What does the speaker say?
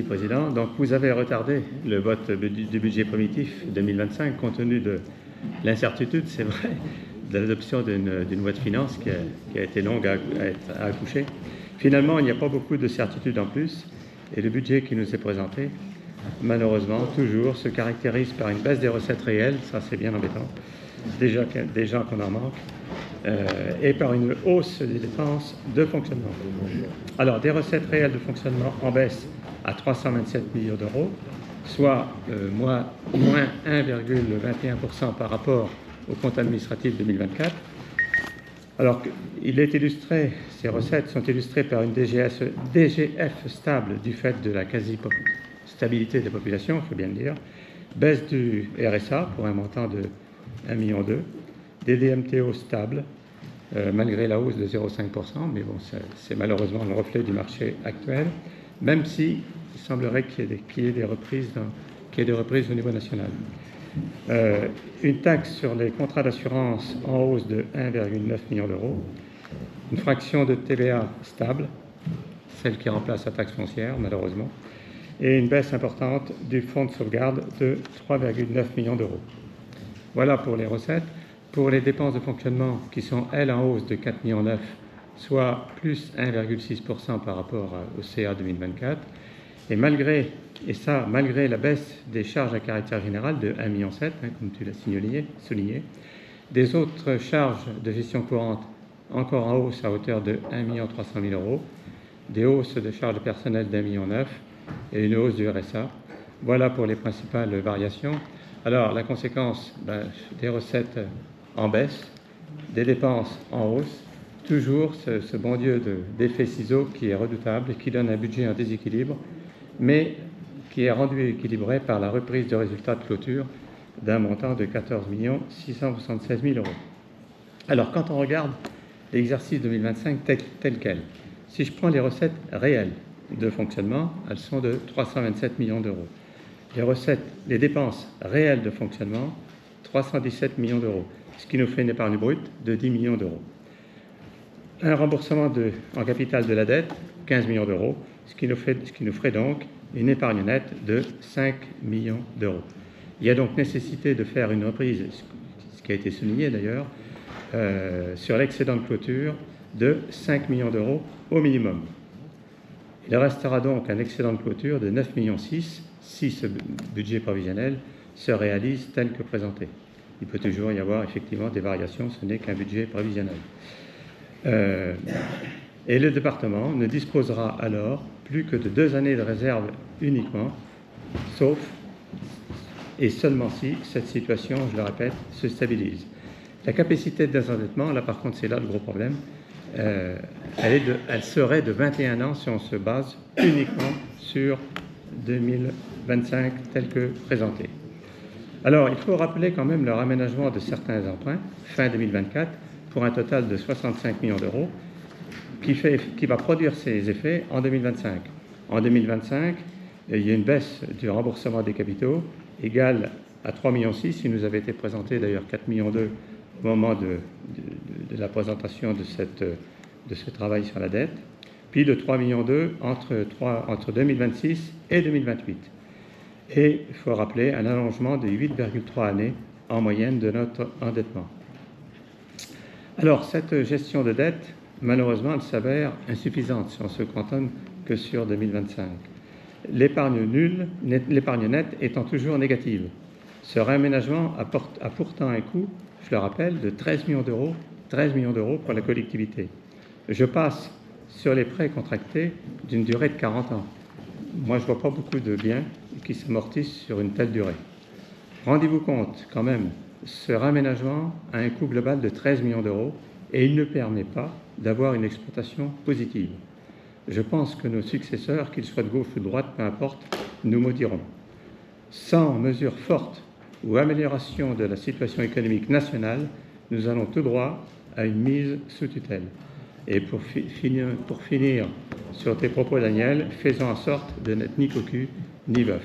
Merci, Président. Donc, vous avez retardé le vote du budget primitif 2025 compte tenu de l'incertitude, c'est vrai, de l'adoption d'une loi de finances qui a été longue à accoucher. Finalement, il n'y a pas beaucoup de certitudes en plus et le budget qui nous est présenté, malheureusement, toujours se caractérise par une baisse des recettes réelles, ça c'est bien embêtant, déjà qu'on en manque, et par une hausse des dépenses de fonctionnement. Alors, des recettes réelles de fonctionnement en baisse à 327 millions d'euros, soit moins 1,21% par rapport au compte administratif 2024. Alors, il est illustré, ces recettes sont illustrées par une DGF stable du fait de la quasi-stabilité des populations, il faut bien le dire, baisse du RSA pour un montant de 1,2 million, des DMTO stables, malgré la hausse de 0,5%, mais bon, c'est malheureusement le reflet du marché actuel, même si il semblerait qu'il y ait des reprises au niveau national. Une taxe sur les contrats d'assurance en hausse de 1,9 million d'euros, une fraction de TVA stable, celle qui remplace la taxe foncière malheureusement, et une baisse importante du fonds de sauvegarde de 3,9 millions d'euros. Voilà pour les recettes. Pour les dépenses de fonctionnement qui sont, elles, en hausse de 4,9 millions, soit plus 1,6% par rapport au CA 2024, et malgré la baisse des charges à caractère général de 1,7 million, comme tu l'as souligné, des autres charges de gestion courante encore en hausse à hauteur de 1,3 million d'euros, des hausses de charges de personnel d'1,9 million et une hausse du RSA. Voilà pour les principales variations. Alors, la conséquence, des recettes en baisse, des dépenses en hausse, toujours ce bon Dieu d'effet ciseau qui est redoutable et qui donne un budget en déséquilibre, mais qui est rendu équilibré par la reprise de résultats de clôture d'un montant de 14 676 000 euros. Alors, quand on regarde l'exercice 2025 tel quel, si je prends les recettes réelles de fonctionnement, elles sont de 327 millions d'euros. Les dépenses réelles de fonctionnement, 317 millions d'euros, ce qui nous fait une épargne brute de 10 millions d'euros. Un remboursement en capital de la dette, 15 millions d'euros, ce qui nous ferait donc une épargne nette de 5 millions d'euros. Il y a donc nécessité de faire une reprise, ce qui a été souligné d'ailleurs, sur l'excédent de clôture de 5 millions d'euros au minimum. Il restera donc un excédent de clôture de 9,6 millions si ce budget prévisionnel se réalise tel que présenté. Il peut toujours y avoir effectivement des variations, ce n'est qu'un budget prévisionnel. Et le département ne disposera alors plus que de 2 années de réserve uniquement, sauf et seulement si cette situation, je le répète, se stabilise. La capacité de désendettement, là par contre c'est là le gros problème, elle serait de 21 ans si on se base uniquement sur 2025 tel que présenté. Alors, il faut rappeler quand même le raménagement de certains emprunts, fin 2024, pour un total de 65 millions d'euros, qui va produire ses effets en 2025. En 2025, il y a une baisse du remboursement des capitaux égale à 3,6 millions, il nous avait été présenté d'ailleurs 4,2 millions au moment de la présentation de ce travail sur la dette, puis de 3,2 millions entre 2026 et 2028. Et il faut rappeler un allongement de 8,3 années en moyenne de notre endettement. Alors, cette gestion de dette, malheureusement, elle s'avère insuffisante si on se cantonne que sur 2025. L'épargne nette étant toujours négative. Ce réaménagement a pourtant un coût, je le rappelle, de 13 millions d'euros pour la collectivité. Je passe sur les prêts contractés d'une durée de 40 ans. Moi, je ne vois pas beaucoup de biens qui s'amortissent sur une telle durée. Rendez-vous compte, quand même, ce raménagement a un coût global de 13 millions d'euros et il ne permet pas d'avoir une exploitation positive. Je pense que nos successeurs, qu'ils soient de gauche ou de droite, peu importe, nous maudiront. Sans mesures fortes ou amélioration de la situation économique nationale, nous allons tout droit à une mise sous tutelle. Et pour finir sur tes propos, Daniel, faisons en sorte de n'être ni cocu ni bœuf.